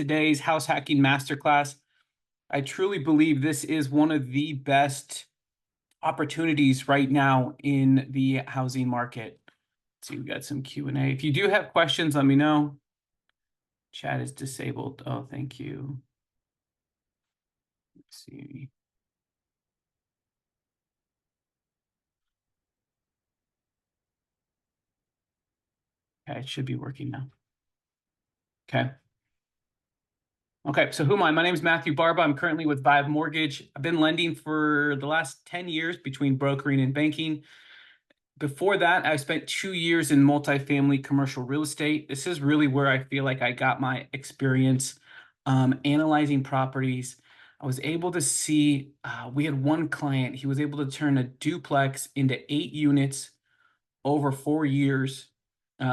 today's house hacking masterclass. I truly believe this is one of the best opportunities right now in the housing market. Let's see, we got some Q&A. If you do have questions, let me know. Chat is disabled. Oh, thank you. Let's see. Okay, it should be working now. Okay. Okay, so who am I? My name is Matthew Barba. I'm currently with Vive Mortgage. I've been lending for the last 10 years between brokering and banking. Before that, I spent 2 years in multifamily commercial real estate. This is really where I feel like I got my experience analyzing properties. I was able to see, we had one client, he was able to turn a duplex into 8 units over 4 years.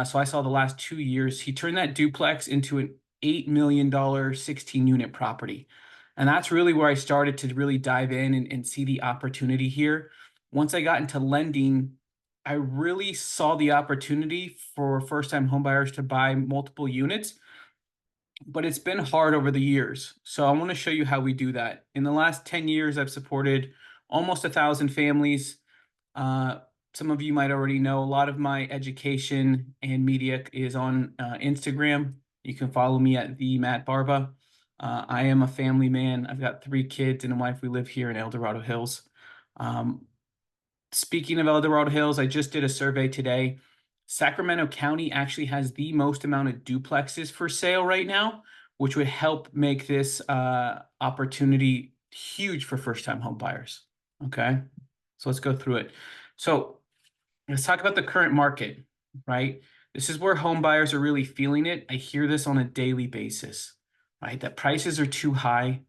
So I saw the last 2 years. He turned that duplex into an $8 million 16-unit property. And that's really where I started to really dive in and see the opportunity here. Once I got into lending, I really saw the opportunity for first-time homebuyers to buy multiple units, but it's been hard over the years. So I want to show you how we do that. In the last 10 years, I've supported almost 1,000 families. Some of you might already know a lot of my education and media is on Instagram. You can follow me at the Matt Barba. I am a family man. I've got 3 kids and a wife. We live here in El Dorado Hills. Speaking of El Dorado Hills, I just did a survey today. Sacramento County actually has the most amount of duplexes for sale right now, which would help make this opportunity huge for first-time home buyers. Okay, so let's go through it. So let's talk about the current market, right? This is where home buyers are really feeling it. I hear this on a daily basis, right? That prices are too high.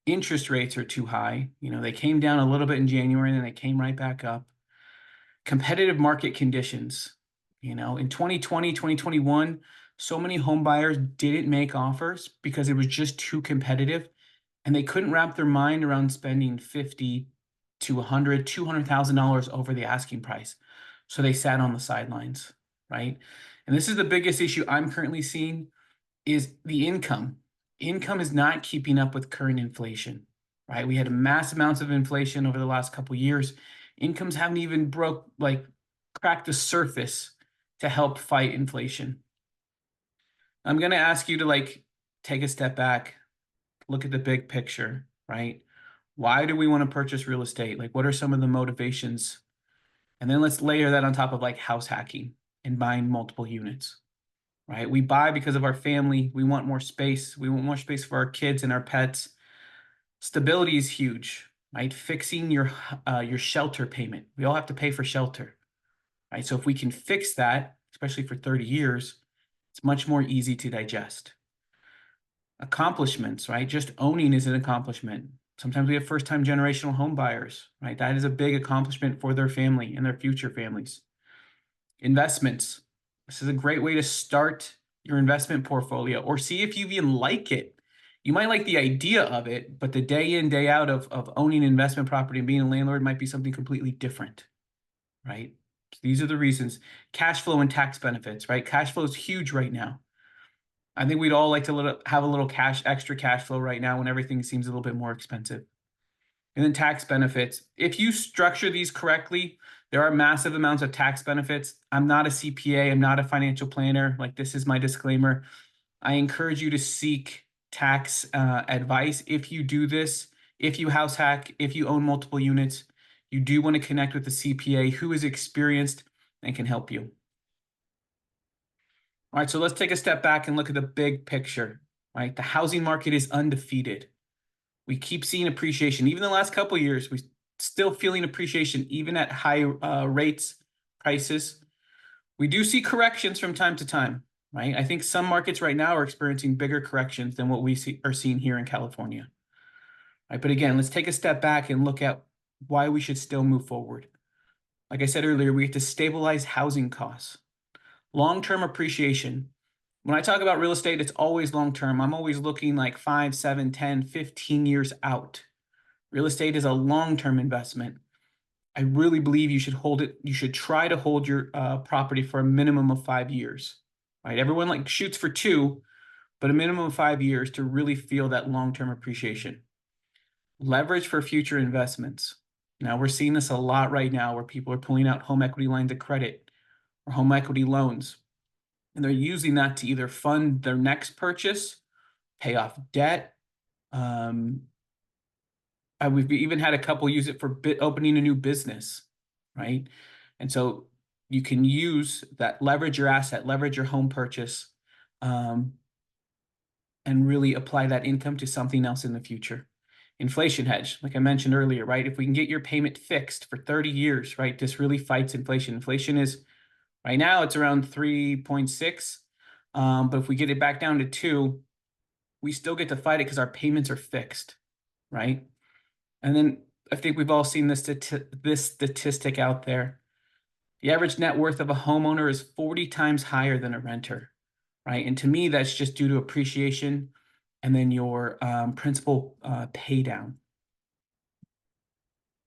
Interest rates are too high. You know, they came down a little bit in January and then they came right back up. Competitive market conditions. You know, in 2020, 2021, so many home buyers didn't make offers because it was just too competitive and they couldn't wrap their mind around spending $50 to $100, $200,000 over the asking price. So they sat on the sidelines, right? And this is the biggest issue I'm currently seeing is the income. Income is not keeping up with current inflation, right? We had mass amounts of inflation over the last couple of years. Incomes haven't even cracked the surface to help fight inflation. I'm going to ask you to take a step back, look at the big picture, right? Why do we want to purchase real estate? Like, what are some of the motivations? And then let's layer that on top of house hacking and buying multiple units. Right? We buy because of our family. We want more space. We want more space for our kids and our pets. Stability is huge, right? Fixing your shelter payment. We all have to pay for shelter, right? So if we can fix that, especially for 30 years, it's much more easy to digest. Accomplishments, right? Just owning is an accomplishment. Sometimes we have first-time generational home buyers, right? That is a big accomplishment for their family and their future families. Investments. This is a great way to start your investment portfolio or see if you even like it. You might like the idea of it, but the day in, day out of owning investment property and being a landlord might be something completely different, right? So these are the reasons. Cash flow and tax benefits, right? Cash flow is huge right now. I think we'd all like to have a little extra cash flow right now when everything seems a little bit more expensive. And then tax benefits. If you structure these correctly, there are massive amounts of tax benefits. I'm not a CPA. I'm not a financial planner. This is my disclaimer. I encourage you to seek tax advice. If you do this, if you house hack, if you own multiple units, you do want to connect with a CPA who is experienced and can help you. All right, so let's take a step back and look at the big picture, right? The housing market is undefeated. We keep seeing appreciation. Even the last couple of years, we're still feeling appreciation, even at high rates, prices. We do see corrections from time to time, right? I think some markets right now are experiencing bigger corrections than what we are seeing here in California. Right? But again, let's take a step back and look at why we should still move forward. Like I said earlier, we have to stabilize housing costs. Long-term appreciation. When I talk about real estate, it's always long-term. I'm always looking 5, 7, 10, 15 years out. Real estate is a long-term investment. I really believe you should hold it. You should try to hold your property for a minimum of 5 years, right? Everyone shoots for 2, but a minimum of 5 years to really feel that long-term appreciation. Leverage for future investments. Now we're seeing this a lot right now where people are pulling out home equity lines of credit or home equity loans, and they're using that to either fund their next purchase, pay off debt. We've even had a couple use it for opening a new business, right? And so you can use that, leverage your asset, leverage your home purchase, and really apply that income to something else in the future. Inflation hedge, like I mentioned earlier, right? If we can get your payment fixed for 30 years, right? This really fights inflation. Inflation is, right now, it's around 3.6. But if we get it back down to 2, we still get to fight it because our payments are fixed, right? And then I think we've all seen this statistic out there. The average net worth of a homeowner is 40 times higher than a renter, right? And to me, that's just due to appreciation and then your principal pay down.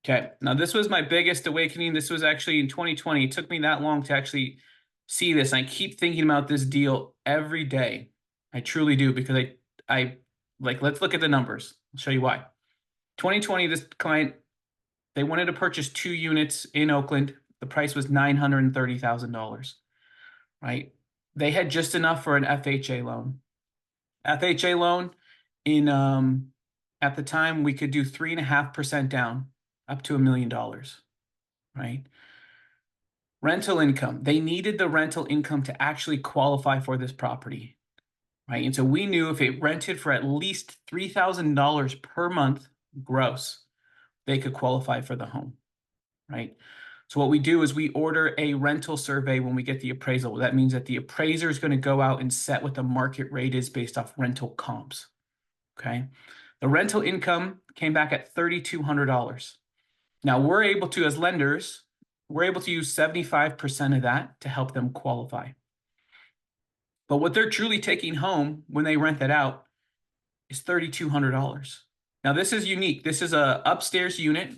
Okay, now this was my biggest awakening. This was actually in 2020. It took me that long to actually see this. I keep thinking about this deal every day. I truly do, because I like, let's look at the numbers. I'll show you why. 2020, this client, they wanted to purchase 2 units in Oakland. The price was $930,000, right? They had just enough for an FHA loan. FHA loan in at the time we could do 3.5% down, up to $1 million, right? Rental income. They needed the rental income to actually qualify for this property, right? And so we knew if it rented for at least $3,000 per month gross, they could qualify for the home, right? So what we do is we order a rental survey when we get the appraisal. That means that the appraiser is going to go out and set what the market rate is based off rental comps, okay? The rental income came back at $3,200. Now we're able to, as lenders, we're able to use 75% of that to help them qualify. But what they're truly taking home when they rent that out is $3,200. Now this is unique. This is a upstairs unit,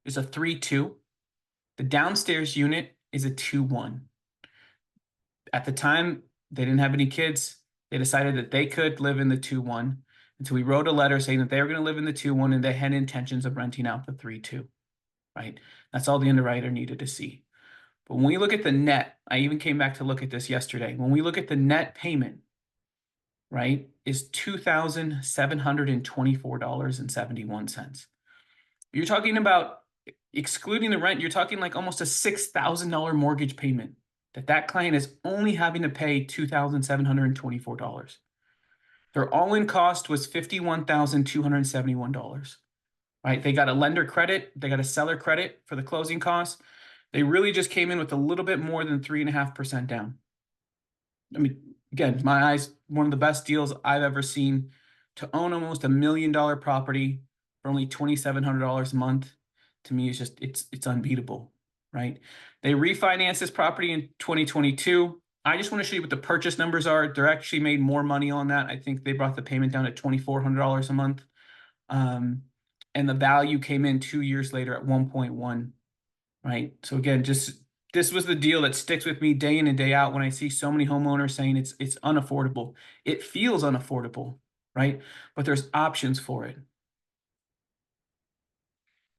is a 3-2. The downstairs unit is a 2-1. At the time, they didn't have any kids. They decided that they could live in the 2-1. And so we wrote a letter saying that they were going to live in the 2-1 and they had intentions of renting out the 3-2, right? That's all the underwriter needed to see. But when we look at the net, I even came back to look at this yesterday. When we look at the net payment, right, is $2,724.71. You're talking about, excluding the rent, you're talking like almost a $6,000 mortgage payment that client is only having to pay $2,724. Their all-in cost was $51,271, right? They got a lender credit, they got a seller credit for the closing costs. They really just came in with a little bit more than 3.5% down. I mean, again, my eyes, one of the best deals I've ever seen, to own almost $1 million property for only $2,700 a month. To me, it's just, it's unbeatable, right? They refinanced this property in 2022. I just want to show you what the purchase numbers are. They're actually made more money on that. I think they brought the payment down to $2,400 a month. And the value came in 2 years later at 1.1, right? So again, just, this was the deal that sticks with me day in and day out when I see so many homeowners saying it's unaffordable. It feels unaffordable, right? But there's options for it.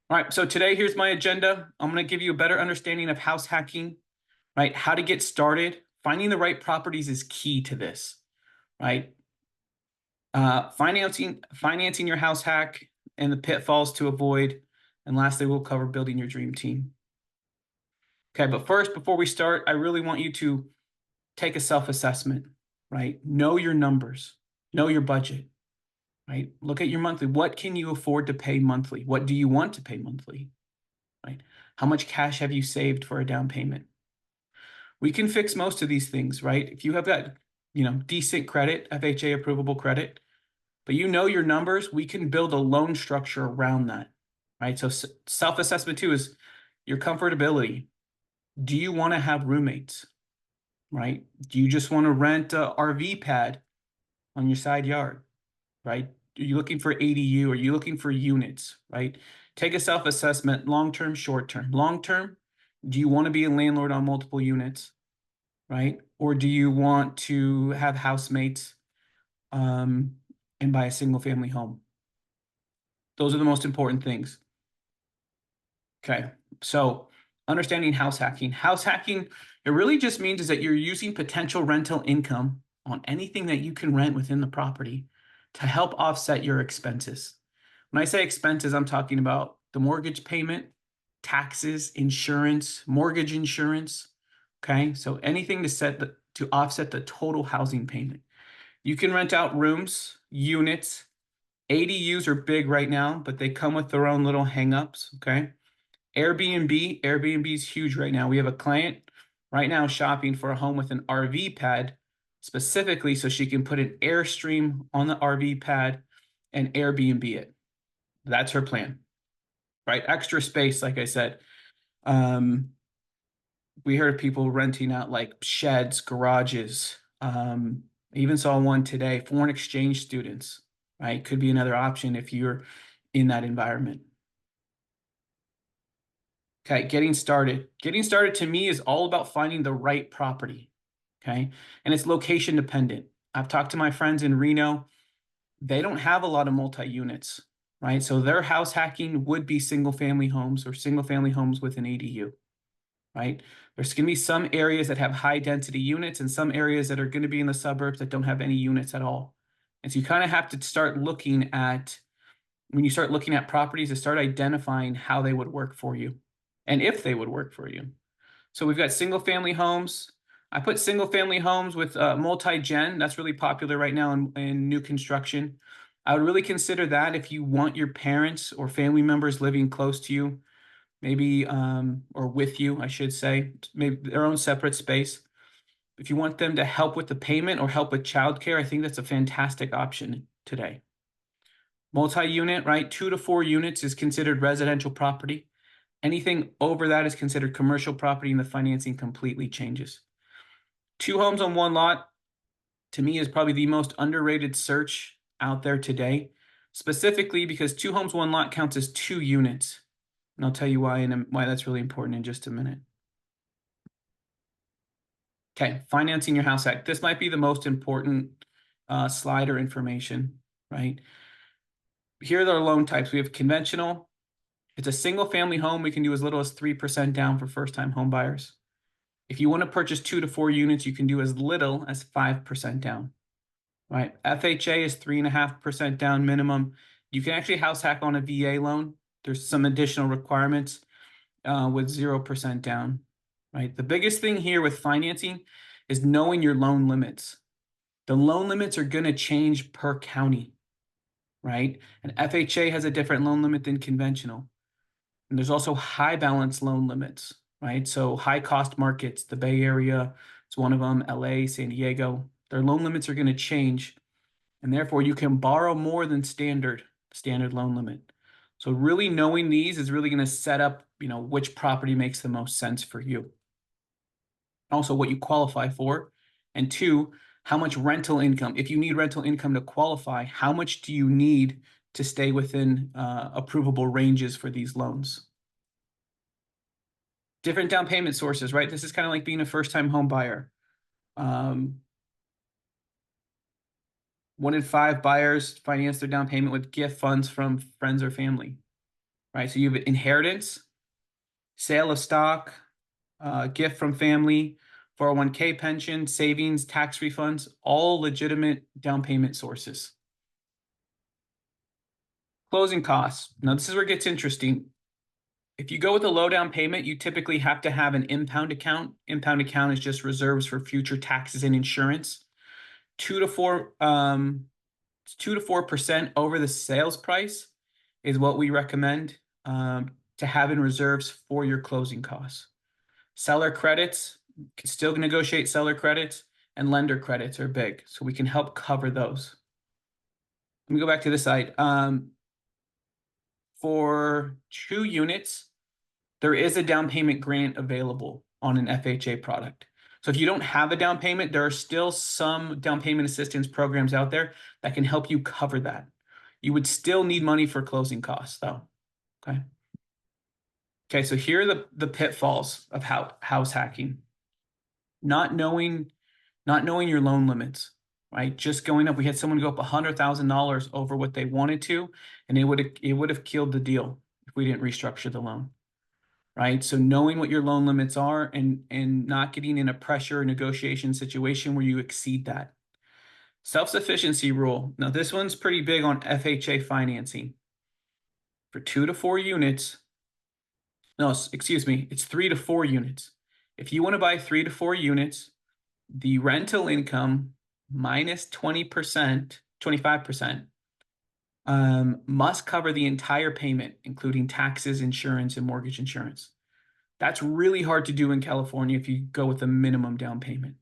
All right, so today, here's my agenda. I'm going to give you a better understanding of house hacking, right? How to get started. Finding the right properties is key to this, right? Financing your house hack and the pitfalls to avoid. And lastly, we'll cover building your dream team. Okay, but first, before we start, I really want you to take a self-assessment, right? Know your numbers, know your budget, right? Look at your monthly. What can you afford to pay monthly? What do you want to pay monthly, right? How much cash have you saved for a down payment? We can fix most of these things, right? If you have got, decent credit, FHA approvable credit, but you know your numbers, we can build a loan structure around that, right? So self-assessment 2 is your comfortability. Do you want to have roommates, right? Do you just want to rent a RV pad on your side yard, right? Are you looking for ADU? Are you looking for units, right? Take a self-assessment, long-term, short-term. Long-term, do you want to be a landlord on multiple units, right? Or do you want to have housemates? um, and buy a single family home. Those are the most important things. Okay, so understanding house hacking. House hacking, it really just means is that you're using potential rental income on anything that you can rent within the property to help offset your expenses. When I say expenses, I'm talking about the mortgage payment, taxes, insurance, mortgage insurance. Okay, so anything to offset the total housing payment. You can rent out rooms, units. ADUs are big right now, but they come with their own little hangups. Okay. Airbnb is huge right now. We have a client right now shopping for a home with an RV pad specifically so she can put an Airstream on the RV pad and Airbnb it. That's her plan, right? Extra space, like I said. Um, we heard people renting out like sheds, garages. Even saw one today, foreign exchange students, right? Could be another option if you're in that environment. Okay, getting started. Getting started to me is all about finding the right property. Okay, and it's location dependent. I've talked to my friends in Reno. They don't have a lot of multi-units, right? So their house hacking would be single family homes or single family homes with an ADU, right? There's going to be some areas that have high density units and some areas that are going to be in the suburbs that don't have any units at all. And so you kind of have to start looking at, when you start looking at properties, to start identifying how they would work for you and if they would work for you. So we've got single family homes. I put single family homes with multi-gen. That's really popular right now in new construction. I would really consider that if you want your parents or family members living close to you, maybe, or with you, I should say, maybe their own separate space. If you want them to help with the payment or help with childcare, I think that's a fantastic option today. Multi-unit, right? 2 to 4 units is considered residential property. Anything over that is considered commercial property and the financing completely changes. 2 homes on one lot, to me, is probably the most underrated search out there today, specifically because 2 homes, one lot counts as 2 units. And I'll tell you why and why that's really important in just a minute. Okay, financing your house hack. This might be the most important slide or information, right? Here are the loan types. We have conventional. It's a single family home. We can do as little as 3% down for first-time home buyers. If you want to purchase 2 to 4 units, you can do as little as 5% down, right? FHA is 3.5% down minimum. You can actually house hack on a VA loan. There's some additional requirements with 0% down, right? The biggest thing here with financing is knowing your loan limits. The loan limits are going to change per county, right? And FHA has a different loan limit than conventional. And there's also high balance loan limits, right? So high cost markets, the Bay Area is one of them, LA, San Diego, their loan limits are going to change. And therefore you can borrow more than standard loan limit. So really knowing these is really going to set up, which property makes the most sense for you. Also what you qualify for. And two, how much rental income, if you need rental income to qualify, how much do you need to stay within approvable ranges for these loans? Different down payment sources, right? This is kind of like being a first-time home buyer. 1 in 5 buyers finance their down payment with gift funds from friends or family, right? So you have inheritance, sale of stock, gift from family, 401k pension, savings, tax refunds, all legitimate down payment sources. Closing costs. Now, this is where it gets interesting. If you go with a low down payment, you typically have to have an impound account. Impound account is just reserves for future taxes and insurance. 2 to 4% over the sales price is what we recommend to have in reserves for your closing costs. Seller credits, can still negotiate seller credits, and lender credits are big, so we can help cover those. Let me go back to this side. For 2 units, there is a down payment grant available on an FHA product. So if you don't have a down payment, there are still some down payment assistance programs out there that can help you cover that. You would still need money for closing costs, though. Okay. Okay, so here are the pitfalls of house hacking. Not knowing your loan limits. right? Just going up, we had someone go up $100,000 over what they wanted to, and it would have killed the deal if we didn't restructure the loan, right? So knowing what your loan limits are and not getting in a pressure negotiation situation where you exceed that. Self-sufficiency rule. Now this one's pretty big on FHA financing. For 2 to 4 units, no, excuse me, it's 3 to 4 units. If you want to buy 3 to 4 units, the rental income minus 20%, 25%, must cover the entire payment, including taxes, insurance, and mortgage insurance. That's really hard to do in California if you go with a minimum down payment.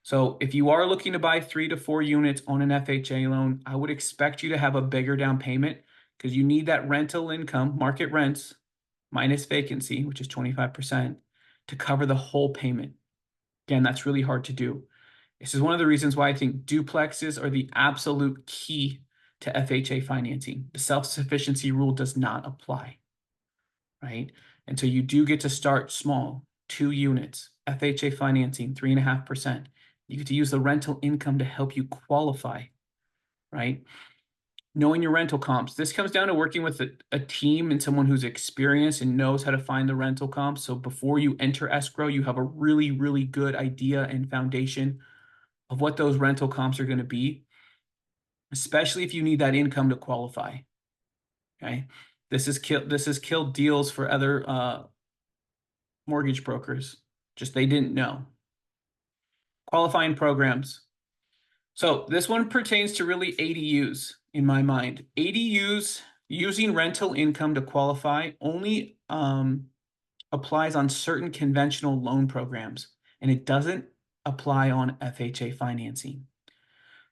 So if you are looking to buy 3 to 4 units on an FHA loan, I would expect you to have a bigger down payment because you need that rental income, market rents, minus vacancy, which is 25%, to cover the whole payment. Again, that's really hard to do. This is one of the reasons why I think duplexes are the absolute key to FHA financing. The self-sufficiency rule does not apply, right? And so you do get to start small, 2 units, FHA financing, 3.5%. You get to use the rental income to help you qualify, right? Knowing your rental comps. This comes down to working with a team and someone who's experienced and knows how to find the rental comps. So before you enter escrow, you have a really, really good idea and foundation of what those rental comps are going to be, especially if you need that income to qualify. Okay. This has killed deals for other mortgage brokers. Just they didn't know. Qualifying programs. So this one pertains to really ADUs in my mind. ADUs using rental income to qualify only applies on certain conventional loan programs, and it doesn't apply on FHA financing.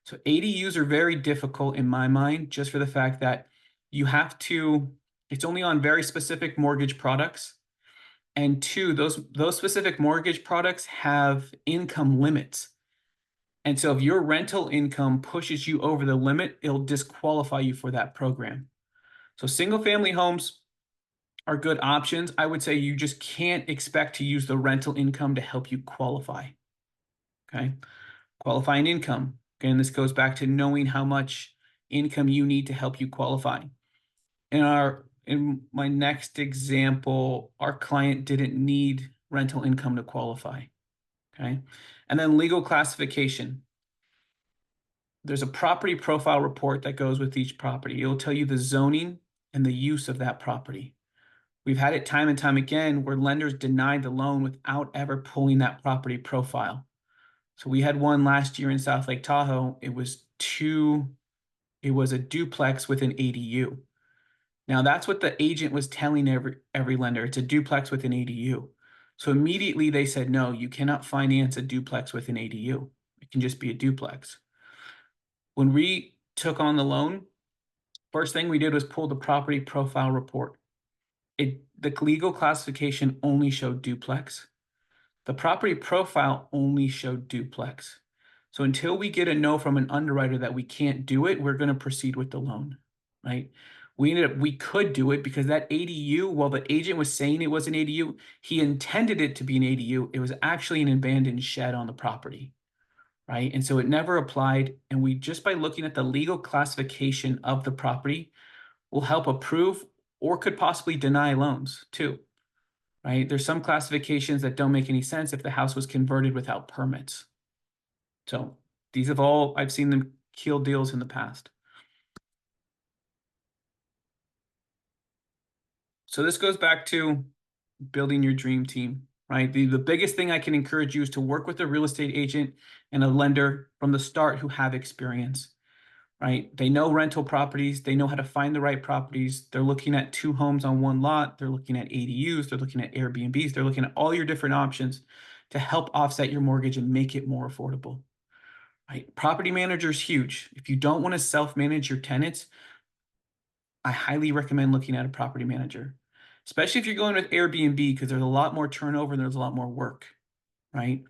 So ADUs are very difficult in my mind, just for the fact that it's only on very specific mortgage products. And two, those specific mortgage products have income limits. And so if your rental income pushes you over the limit, it'll disqualify you for that program. So single family homes are good options. I would say you just can't expect to use the rental income to help you qualify. Okay. Qualifying income. Again, this goes back to knowing how much income you need to help you qualify. In my next example, our client didn't need rental income to qualify. Okay. And then legal classification. There's a property profile report that goes with each property. It'll tell you the zoning and the use of that property. We've had it time and time again where lenders denied the loan without ever pulling that property profile. So we had one last year in South Lake Tahoe. It was a duplex with an ADU. Now that's what the agent was telling every lender. It's a duplex with an ADU. So immediately they said, no, you cannot finance a duplex with an ADU. It can just be a duplex. When we took on the loan, first thing we did was pull the property profile report. The legal classification only showed duplex. The property profile only showed duplex. So until we get a no from an underwriter that we can't do it, we're going to proceed with the loan, right? We could do it because that ADU, while the agent was saying it was an ADU, he intended it to be an ADU. It was actually an abandoned shed on the property, right? And so it never applied. And we, just by looking at the legal classification of the property, will help approve or could possibly deny loans too, right? There's some classifications that don't make any sense if the house was converted without permits. So I've seen them kill deals in the past. So this goes back to building your dream team, right? The biggest thing I can encourage you is to work with a real estate agent and a lender from the start who have experience, right? They know rental properties. They know how to find the right properties. They're looking at 2 homes on 1 lot. They're looking at ADUs. They're looking at Airbnbs. They're looking at all your different options to help offset your mortgage and make it more affordable, right? Property manager is huge. If you don't want to self-manage your tenants, I highly recommend looking at a property manager, especially if you're going with Airbnb, because there's a lot more turnover and there's a lot more work, right?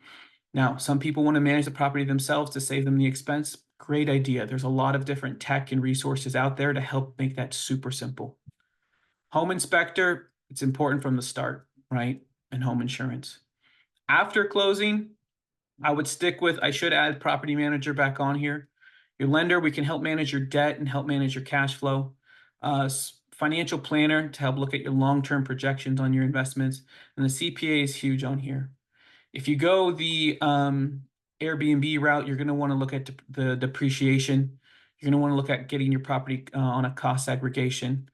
Now, some people want to manage the property themselves to save them the expense. Great idea. There's a lot of different tech and resources out there to help make that super simple. Home inspector, it's important from the start, right? And home insurance. After closing, I would stick with, I should add property manager back on here. Your lender, we can help manage your debt and help manage your cash flow. Financial planner to help look at your long-term projections on your investments. And the CPA is huge on here. If you go the Airbnb route, you're going to want to look at the depreciation. You're going to want to look at getting your property on a cost segregation.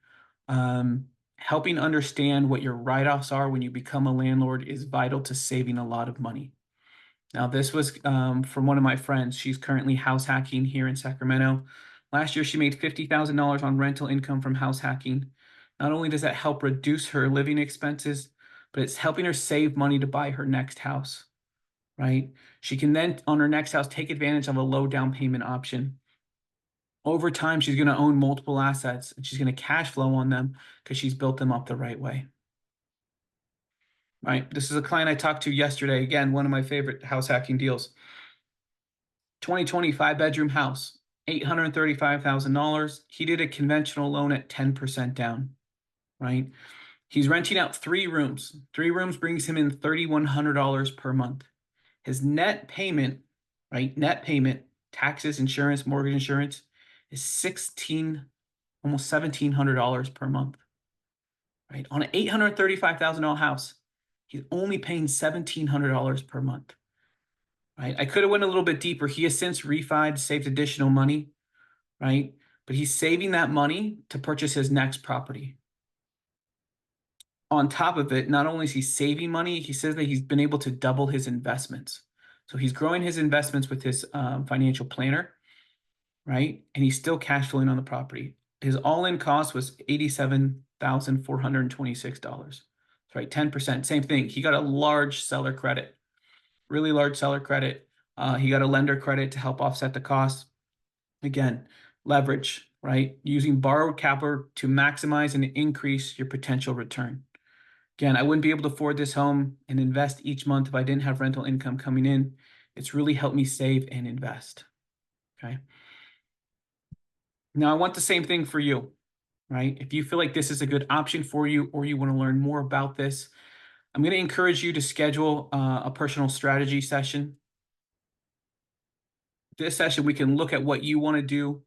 Helping understand what your write-offs are when you become a landlord is vital to saving a lot of money. Now, this was from one of my friends. She's currently house hacking here in Sacramento. Last year, she made $50,000 on rental income from house hacking. Not only does that help reduce her living expenses, but it's helping her save money to buy her next house, right? She can then, on her next house, take advantage of a low down payment option. Over time, she's going to own multiple assets and she's going to cash flow on them because she's built them up the right way. Right. This is a client I talked to yesterday. Again, one of my favorite house hacking deals. 2020 5-bedroom house, $835,000. He did a conventional loan at 10% down, right? He's renting out 3 rooms. 3 rooms brings him in $3,100 per month. His net payment, right? Net payment, taxes, insurance, mortgage insurance is almost $1,700 per month, right? On an $835,000 house, he's only paying $1,700 per month. Right? I could have went a little bit deeper. He has since refied, saved additional money, right? But he's saving that money to purchase his next property. On top of it, not only is he saving money, he says that he's been able to double his investments. So he's growing his investments with his financial planner, right? And he's still cash flowing on the property. His all-in cost was $87,426, right? 10%, same thing. He got a large seller credit. Really large seller credit. He got a lender credit to help offset the cost. Again, leverage, right? Using borrowed capital to maximize and increase your potential return. Again, I wouldn't be able to afford this home and invest each month if I didn't have rental income coming in. It's really helped me save and invest. Okay. Now I want the same thing for you, right? If you feel like this is a good option for you or you want to learn more about this, I'm going to encourage you to schedule a personal strategy session. This session, we can look at what you want to do